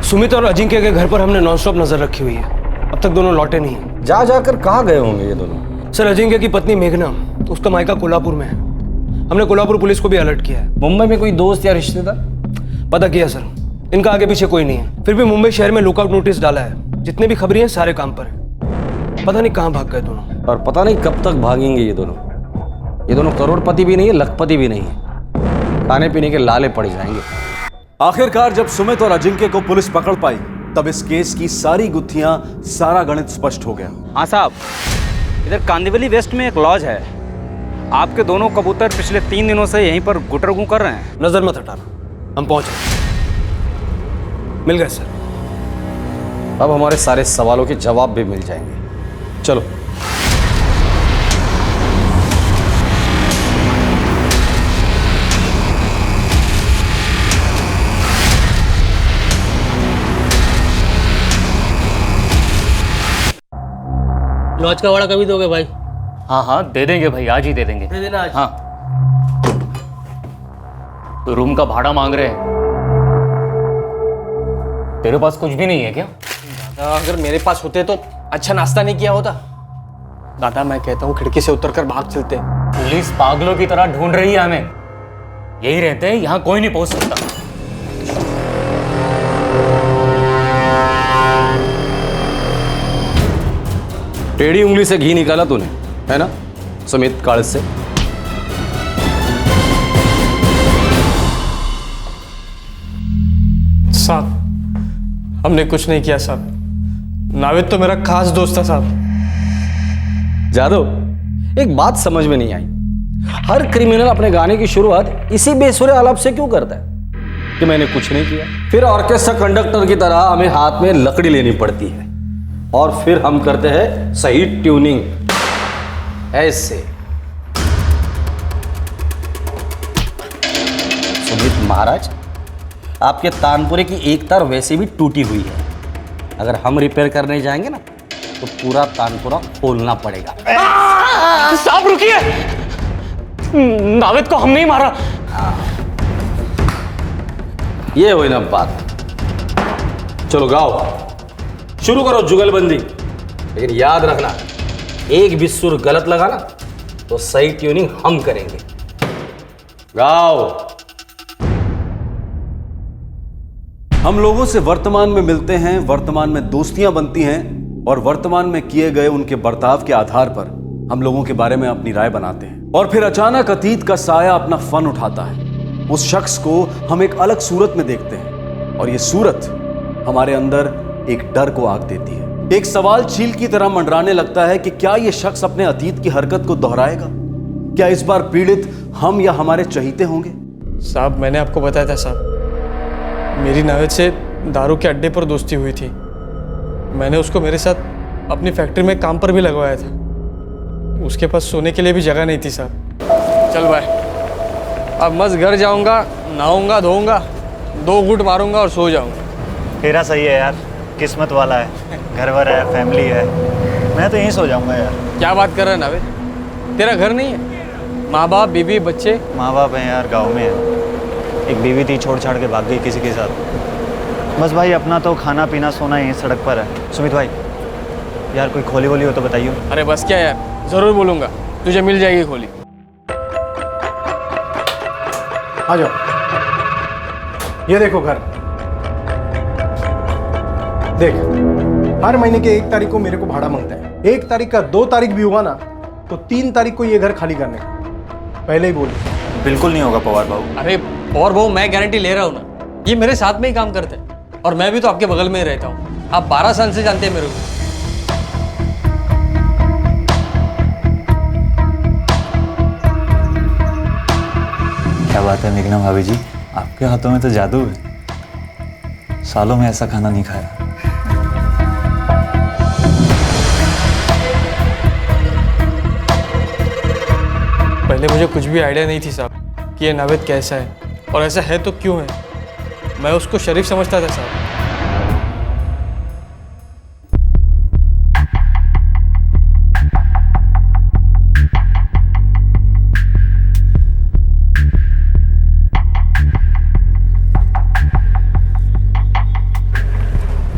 सुमित और अजिंक्य के घर पर हमने नॉनस्टॉप नजर रखी हुई है। अब तक दोनों लौटे नहीं हैं। जा जाकर कहाँ गए होंगे ये दोनों? सर, अजिंक्य की पत्नी मेघना, उसका मायका कोल्हापुर में है। हमने कोल्हापुर पुलिस को भी अलर्ट किया है। मुंबई में कोई दोस्त या रिश्तेदार? पता किया सर, इनका आगे पीछे कोई नहीं है। फिर भी मुंबई शहर में लुकआउट नोटिस डाला है। जितने भी खबरें हैं सारे काम पर है। पता नहीं कहाँ भाग गए दोनों। और पता नहीं कब तक भागेंगे ये दोनों। ये दोनों करोड़पति भी नहीं है, लखपति भी नहीं है। खाने पीने के लाले पड़ जाएंगे। आखिरकार जब सुमित और अजिंक्य को पुलिस पकड़ पाई, तब इस केस की सारी गुत्थियां, सारा गणित स्पष्ट हो गया। हाँ साहब, इधर कांदिवली वेस्ट में एक लॉज है। आपके दोनों कबूतर पिछले 3 दिनों से यहीं पर गुटरगू कर रहे हैं। नजर मत हटाना, हम पहुंच गए। मिल गए सर। अब हमारे सारे सवालों के जवाब भी मिल जाएंगे। चलो। लॉज का भाड़ा कभी दोगे भाई? हाँ हाँ, दे देंगे भाई, आज ही दे देंगे। दे देना आज। हाँ। तो रूम का भाड़ा मांग रहे हैं। तेरे पास कुछ भी नहीं है क्या? दादा, अगर मेरे पास होते तो अच्छा नाश्ता नहीं किया होता। दादा, मैं कहता हूँ खिड़की से उतरकर भाग चलते। पुलिस पागलों की तरह ढूंढ रही है हमें। यही रहते हैं, यहाँ कोई नहीं पहुंच सकता। टेढ़ी उंगली से घी निकाला तूने, है ना सुमित कालसे? हमने कुछ नहीं किया साहब। नावेद तो मेरा खास दोस्त था साहब। जादव, एक बात समझ में नहीं आई, हर क्रिमिनल अपने गाने की शुरुआत इसी बेसुरे आलाप से क्यों करता है कि मैंने कुछ नहीं किया। फिर ऑर्केस्ट्रा कंडक्टर की तरह हमें हाथ में लकड़ी लेनी पड़ती है और फिर हम करते हैं सही ट्यूनिंग ऐसे। सुमित महाराज, आपके तानपुरे की एक तार वैसे भी टूटी हुई है, अगर हम रिपेयर करने जाएंगे ना तो पूरा तानपुरा खोलना पड़ेगा। साहब रुकिए, नावेद को हमने ही मारा। ये हुई ना बात। चलो गाओ, शुरू करो जुगलबंदी, लेकिन याद रखना एक भी सुर गलत लगा ना तो सही ट्यूनिंग हम करेंगे। गाओ। हम लोगों से वर्तमान में मिलते हैं, वर्तमान में दोस्तियां बनती हैं और वर्तमान में किए गए उनके बर्ताव के आधार पर हम लोगों के बारे में अपनी राय बनाते हैं। और फिर अचानक अतीत का साया अपना फन उठाता है, उस शख्स को हम एक अलग सूरत में देखते हैं और ये सूरत हमारे अंदर एक डर को आग देती है। एक सवाल चील की तरह मंडराने लगता है कि क्या ये शख्स अपने अतीत की हरकत को दोहराएगा? क्या इस बार पीड़ित हम या हमारे चहीते होंगे? साहब मैंने आपको बताया था साहब, मेरी नावेद से दारू के अड्डे पर दोस्ती हुई थी। मैंने उसको मेरे साथ अपनी फैक्ट्री में काम पर भी लगवाया था। उसके पास सोने के लिए भी जगह नहीं थी साहब। चल भाई, अब मस्त घर जाऊंगा, नहाऊंगा धोऊंगा, 2 घूंट मारूंगा और सो जाऊंगा। तेरा सही है यार, किस्मत वाला है, घर वर है, फैमिली है। मैं तो यहीं सो जाऊंगा यार। क्या बात कर रहा है नावेद, तेरा घर नहीं है? माँ बाप, बीवी, बच्चे? माँ बाप हैं यार, गाँव में है। एक बीवी थी, छोड़ छाड़ के भाग गई किसी के साथ। बस भाई अपना तो खाना पीना सोना यहीं सड़क पर है। सुमित भाई यार कोई खोली वोली हो तो बताइए। अरे बस क्या यार, जरूर बोलूंगा, तुझे मिल जाएगी खोली। आ जाओ, ये देखो घर। देख, हर महीने के 1 तारीख को मेरे को भाड़ा मांगता है। 1 तारीख का 2 तारीख भी हुआ ना तो 3 तारीख को ये घर खाली करने का। पहले ही बोल। बिल्कुल नहीं होगा पवार बाबू। अरे पवार बाबू, मैं गारंटी ले रहा हूँ ना, ये मेरे साथ में ही काम करते हैं और मैं भी तो आपके बगल में ही रहता हूँ। आप 12 साल से जानते हैं मेरे को। क्या बात है मेघना भाभी जी, आपके हाथों में तो जादू है। सालों में ऐसा खाना नहीं खाया। पहले मुझे कुछ भी आइडिया नहीं थी साहब कि ये नावेद कैसा है और ऐसा है तो क्यों है। मैं उसको शरीफ समझता था साहब।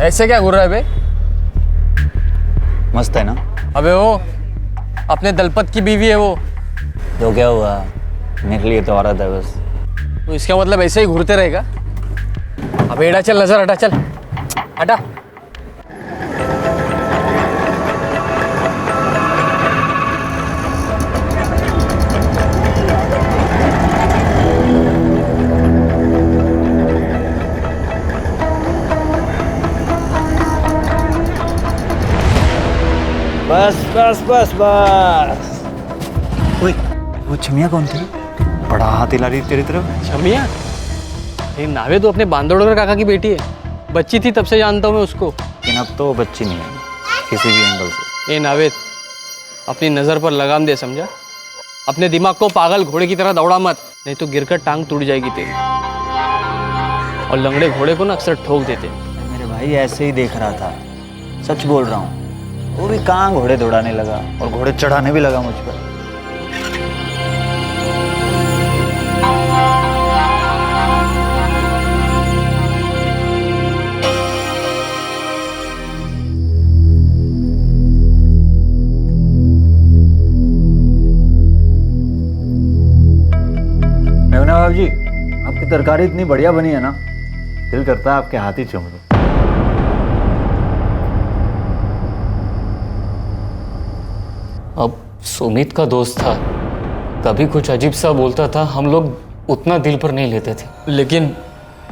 ऐसे क्या घूर रहा है बे? मस्त है ना? अबे वो अपने दलपत की बीवी है वो। तो क्या हुआ, मेरे लिए तो औरत है बस। तो इसका मतलब ऐसे ही घूरते रहेगा? अबे एड़ा चल, नजर हटा, चल हटा। बस बस बस बस। ओए, वो छमिया कौन थी? बड़ा हाथ हिला रही तेरी तरफ। छमिया? ये नावेद तो अपने बांदोड़कर काका की बेटी है। बच्ची थी तब से जानता हूँ मैं उसको। लेकिन अब तो बच्ची नहीं है किसी भी एंगल से। ये नावेद, अपनी नज़र पर लगाम दे, समझा? अपने दिमाग को पागल घोड़े की तरह दौड़ा मत, नहीं तो गिरकर टांग टूट जाएगी तेरी। और लंगड़े घोड़े को ना अक्सर ठोक देते। मेरे भाई ऐसे ही देख रहा था, सच बोल रहा हूँ। वो भी कहाँ घोड़े दौड़ाने लगा और घोड़े चढ़ाने भी लगा मुझ पर। मेघना भाभी जी, आपकी तरकारी इतनी बढ़िया बनी है ना, दिल करता है आपके हाथ ही चूम लूं। अब सुमित का दोस्त था, कभी कुछ अजीब सा बोलता था, हम लोग उतना दिल पर नहीं लेते थे। लेकिन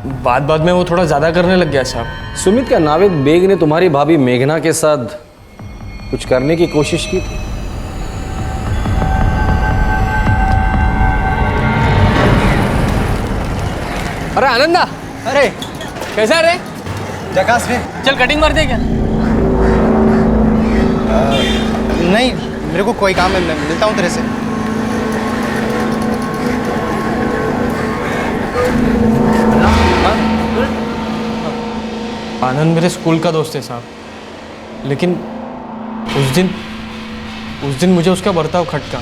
बाद में वो थोड़ा ज़्यादा करने लग गया साहब। सुमित, क्या नावेद बेग ने तुम्हारी भाभी मेघना के साथ कुछ करने की कोशिश की थी? अरे आनंदा, अरे कैसा रे? जकास रे। चल कटिंग मार दे क्या? नहीं, मेरे को कोई काम है, मैं मिलता हूँ तेरे से। आनंद मेरे स्कूल का दोस्त है साहब, लेकिन उस दिन मुझे उसका बर्ताव खटका।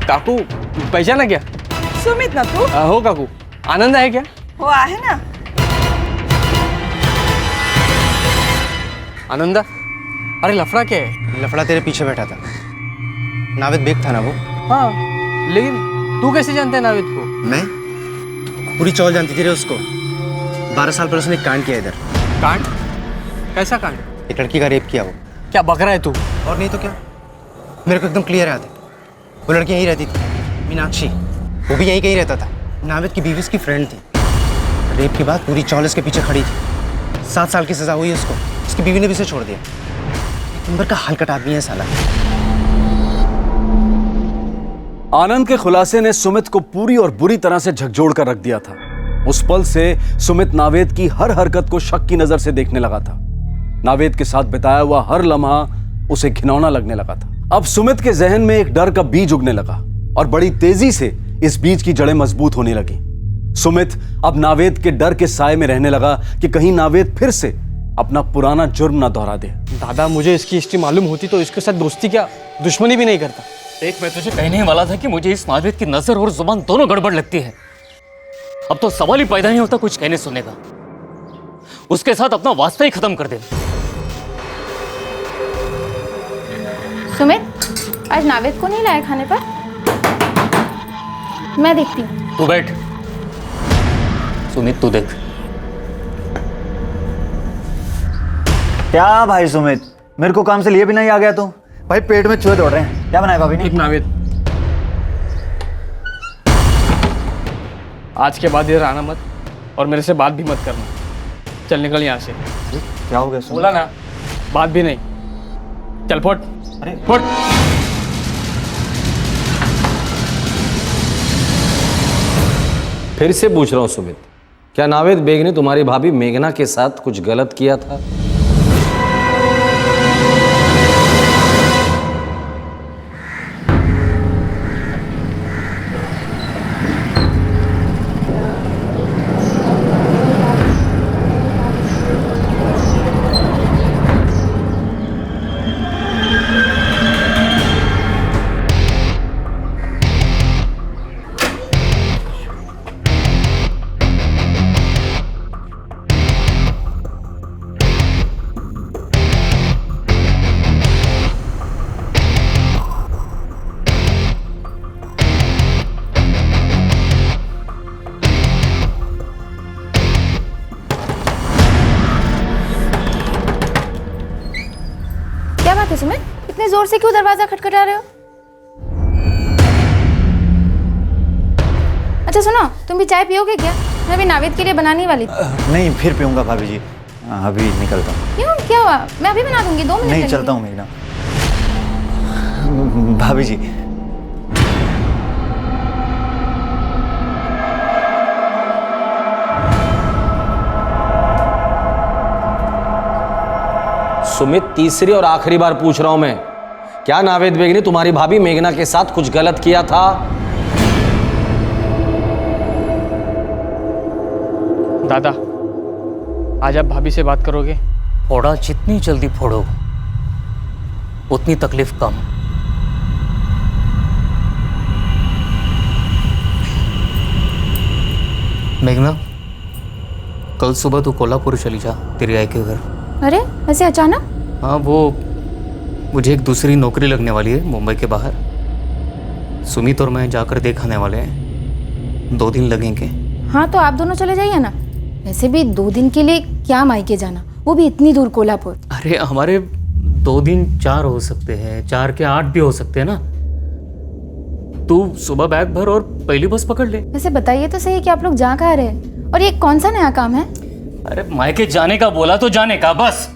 काकू पहचाना क्या? सुमित ना तू? हो काकू, आनंद आहे क्या? हो आहे ना। आनंदा, अरे लफड़ा क्या है? लफड़ा तेरे पीछे बैठा था, नावेद बेग था ना वो। हाँ, लेकिन तू कैसे जानता है नावेद को? मैं पूरी चौल जानती थी रे उसको। 12 साल पर उसने एक कांड किया इधर। कांड? कैसा कांड? एक लड़की का रेप किया वो। क्या बक रहा है तू? और नहीं तो क्या, मेरे को एकदम क्लियर याद है। वो लड़की यहीं रहती थी, मीनाक्षी, वो भी यहीं कहीं रहता था। नावेद की बीवी उसकी फ्रेंड थी। रेप के बाद पूरी चौल इसके पीछे खड़ी थी। 7 साल की सजा हुई उसको, उसकी बीवी ने भी उसे छोड़ दिया। एक नंबर का हलकट आदमी है साला। आनंद के खुलासे ने सुमित को पूरी और बुरी तरह से झकझोर कर रख दिया था। उस पल से सुमित नावेद की हर हरकत को शक की नजर से देखने लगा था। नावेद के साथ बिताया हुआ हर लम्हा उसे घिनौना लगने लगा था। अब सुमित के जहन में एक डर का बीज उगने लगा और बड़ी तेजी से इस बीज की जड़ें मजबूत होने लगी। सुमित अब नावेद के डर के साए में रहने लगा कि कहीं नावेद फिर से अपना पुराना जुर्म ना दोहरा दे। दादा, मुझे इसकी हिस्ट्री मालूम होती तो इसके साथ दोस्ती क्या दुश्मनी भी नहीं करता। देख, मैं तुझे कहने ही वाला था कि मुझे इस नावेद की नजर और जुबान दोनों गड़बड़ लगती है। अब तो सवाल ही पैदा नहीं होता कुछ कहने सुनने का। उसके साथ अपना वास्ता ही खत्म कर दे। सुमित, आज नावेद को नहीं लाया खाने पर? मैं देखती हूँ। तू बैठ। सुमित, तू देख। क्या भाई सुमित, मेरे को काम से लिए भी नहीं आ गया तो? भाई पेट में चूहे दौड़ रहे हैं। क्या बनाया भाभी ने? एक नावेद, आज के बाद इधर आना मत और मेरे से बात भी मत करना। चल निकल यहाँ से। क्या हो गया? बोला ना, बात भी नहीं। चल फुट। अरे फुट। फिर से पूछ रहा हूं सुमित, क्या नावेद बेग ने तुम्हारी भाभी मेघना के साथ कुछ गलत किया था? क्या बात है सुमित, इतने जोर से क्यों दरवाजा खटखटा रहे हो? अच्छा सुनो, तुम भी चाय पियोगे क्या? मैं भी नावेद के लिए बनाने वाली थी। नहीं, फिर पीऊंगा भाभी जी। अभी निकलता हूँ। क्यों, क्या हुआ? मैं अभी बना दूंगी, 2 मिनट नहीं, लगेंगे। चलता हूँ मेघना। भाभी जी, सुमित, तीसरी और आखिरी बार पूछ रहा हूं मैं, क्या नावेद बेग ने तुम्हारी भाभी मेघना के साथ कुछ गलत किया था? दादा, आज आप भाभी से बात करोगे? फोड़ा जितनी जल्दी फोड़ो उतनी तकलीफ कम। मेघना, कल सुबह तू कोल्हापुर चली जा तेरी आई के घर। अरे ऐसे अचानक? हाँ, वो मुझे एक दूसरी नौकरी लगने वाली है मुंबई के बाहर। सुमित और मैं जाकर देखाने वाले हैं, 2 दिन लगेंगे। हाँ तो आप दोनों चले जाइए ना, वैसे भी 2 दिन के लिए क्या मायके जाना, वो भी इतनी दूर कोल्हापुर। अरे हमारे 2 दिन 4 हो सकते हैं, 4 के 8 भी हो सकते हैं ना। तू सुबह बैग भर और पहली बस पकड़ ले। वैसे बताइए तो सही कि आप लोग जा कहाँ रहे हैं और ये कौन सा नया काम है? अरे मायके जाने का बोला तो जाने का, बस।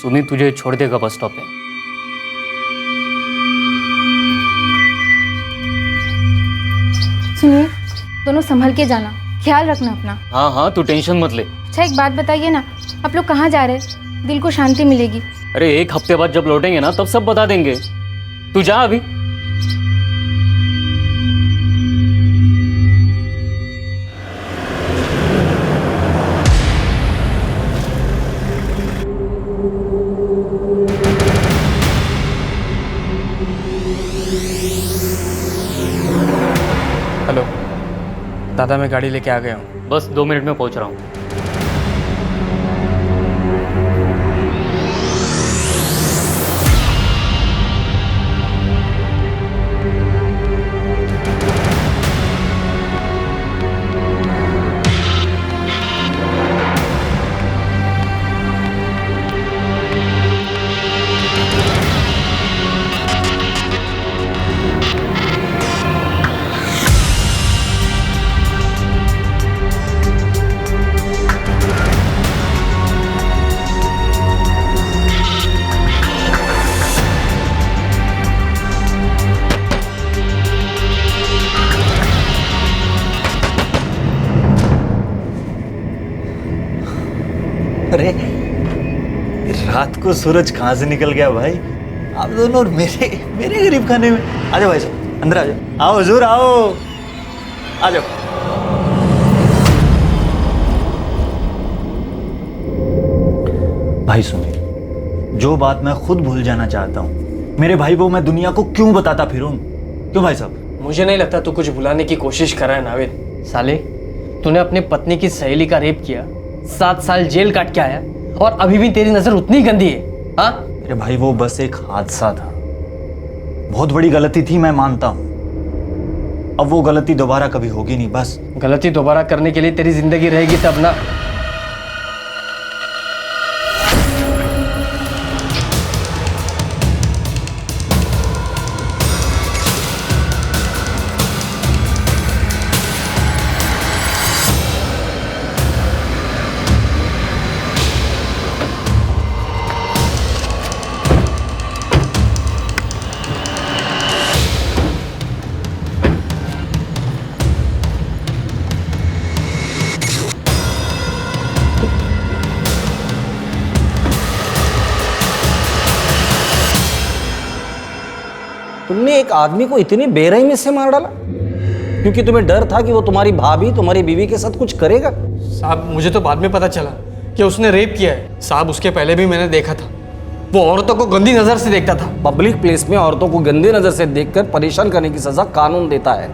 सुमित तुझे छोड़ देगा बस स्टॉप पे। सुनिए, दोनों संभल के जाना, ख्याल रखना अपना। हाँ हाँ, तू टेंशन मत ले। अच्छा एक बात बताइए ना, आप लोग कहाँ जा रहे हैं? दिल को शांति मिलेगी। अरे 1 हफ्ते बाद जब लौटेंगे ना तब सब बता देंगे। तू जा अभी। हेलो दादा, मैं गाड़ी लेके आ गया हूँ। बस 2 मिनट में पहुंच रहा हूँ। अरे रात को सूरज कहाँ से निकल गया भाई? आप दोनों और मेरे गरीब खाने में। आ जाओ भाई साहब, अंदर आ जाओ। आओ हुजूर, आओ, आ जाओ। भाई सुनिए, जो बात मैं खुद भूल जाना चाहता हूँ, मेरे भाई को मैं दुनिया को क्यों बताता फिरूं? क्यों भाई साहब? मुझे नहीं लगता तू कुछ भुलाने की कोशिश कर रहा है नावेद। साले, तूने अपनी पत्नी की सहेली का रेप किया, 7 साल जेल काट के आया और अभी भी तेरी नजर उतनी गंदी है। हाँ अरे भाई, वो बस एक हादसा था, बहुत बड़ी गलती थी, मैं मानता हूँ। अब वो गलती दोबारा कभी होगी नहीं, बस। गलती दोबारा करने के लिए तेरी जिंदगी रहेगी तब ना। तुमने एक आदमी को इतनी बेरहमी से मार डाला क्योंकि तुम्हें डर था कि वो तुम्हारी भाभी, तुम्हारी बीवी के साथ कुछ करेगा? साहब, मुझे तो बाद में पता चला कि उसने रेप किया है। साहब, उसके पहले भी मैंने देखा था, वो औरतों को गंदी नजर से देखता था। पब्लिक प्लेस में औरतों को गंदी नजर से देखकर परेशान करने की सजा कानून देता है।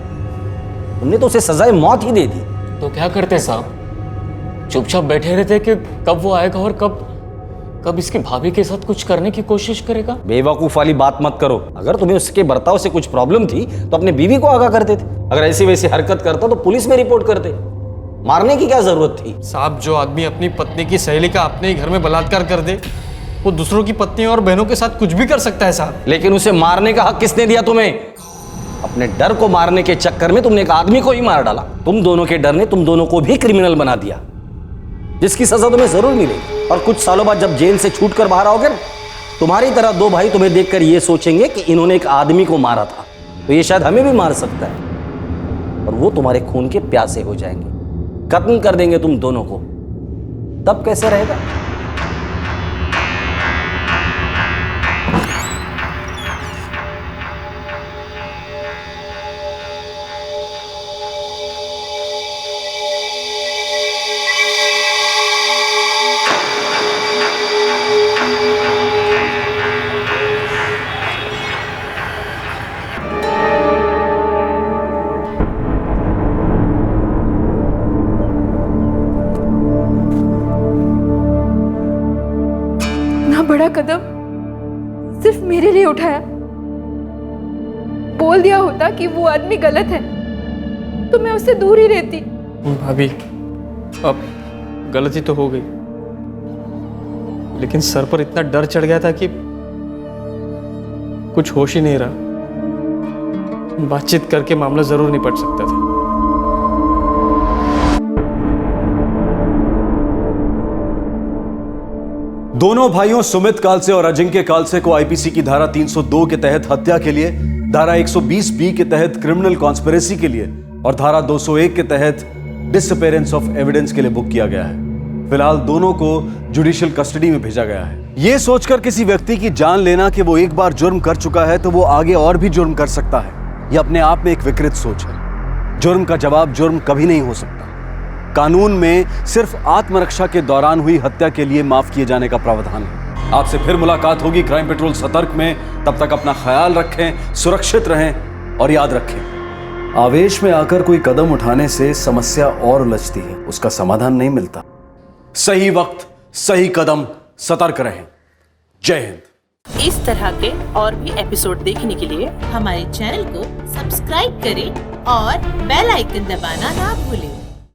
तुमने तो उसे सजाए मौत ही दे दी। तो क्या करते साहब? चुपचाप बैठे रहते कि कब वो आएगा और कब इसकी भाभी के साथ कुछ करने की कोशिश करेगा? बेवकूफ वाली बात मत करो। अगर तुम्हें उसके बर्ताव से कुछ प्रॉब्लम थी तो अपने बीवी को आगाह करते थे। अगर ऐसी वैसी हरकत करता तो पुलिस में रिपोर्ट करते। मारने की क्या जरूरत थी? साहब, जो आदमी अपनी पत्नी की सहेली का अपने ही घर में बलात्कार कर दे, वो दूसरों की पत्नियों और बहनों के साथ कुछ भी कर सकता है साहब। लेकिन उसे मारने का हक किसने दिया तुम्हें? अपने डर को मारने के चक्कर में तुमने एक आदमी को ही मार डाला। तुम दोनों के डर ने तुम दोनों को भी क्रिमिनल बना दिया, जिसकी सजा तुम्हें जरूर मिलेगी। और कुछ सालों बाद जब जेल से छूटकर बाहर आओगे ना, तुम्हारी तरह 2 भाई तुम्हें देखकर ये सोचेंगे कि इन्होंने एक आदमी को मारा था, तो ये शायद हमें भी मार सकता है। और वो तुम्हारे खून के प्यासे हो जाएंगे, खत्म कर देंगे तुम दोनों को। तब कैसे रहेगा? बड़ा कदम सिर्फ मेरे लिए उठाया। बोल दिया होता कि वो आदमी गलत है तो मैं उससे दूर ही रहती। भाभी, अब गलती तो हो गई, लेकिन सर पर इतना डर चढ़ गया था कि कुछ होश ही नहीं रहा। बातचीत करके मामला जरूर निपट सकता था। दोनों भाइयों सुमित कालसे और अजिंक्य कालसे को आईपीसी की धारा 302 के तहत हत्या के लिए, धारा 120 बी के तहत क्रिमिनल कॉन्स्पिरेसी के लिए और धारा 201 के तहत डिसअपेरेंस ऑफ एविडेंस के लिए बुक किया गया है। फिलहाल दोनों को जुडिशियल कस्टडी में भेजा गया है। यह सोचकर किसी व्यक्ति की जान लेना कि वो एक बार जुर्म कर चुका है तो वो आगे और भी जुर्म कर सकता है, यह अपने आप में एक विकृत सोच है। जुर्म का जवाब जुर्म कभी नहीं हो सकता। कानून में सिर्फ आत्मरक्षा के दौरान हुई हत्या के लिए माफ किए जाने का प्रावधान है। आपसे फिर मुलाकात होगी क्राइम पेट्रोल सतर्क में। तब तक अपना ख्याल रखें, सुरक्षित रहें और याद रखें, आवेश में आकर कोई कदम उठाने से समस्या और उलझती है, उसका समाधान नहीं मिलता। सही वक्त, सही कदम, सतर्क रहें। जय हिंद। इस तरह के और भी एपिसोड देखने के लिए हमारे चैनल को सब्सक्राइब करें और बेल आइकन दबाना ना भूलें।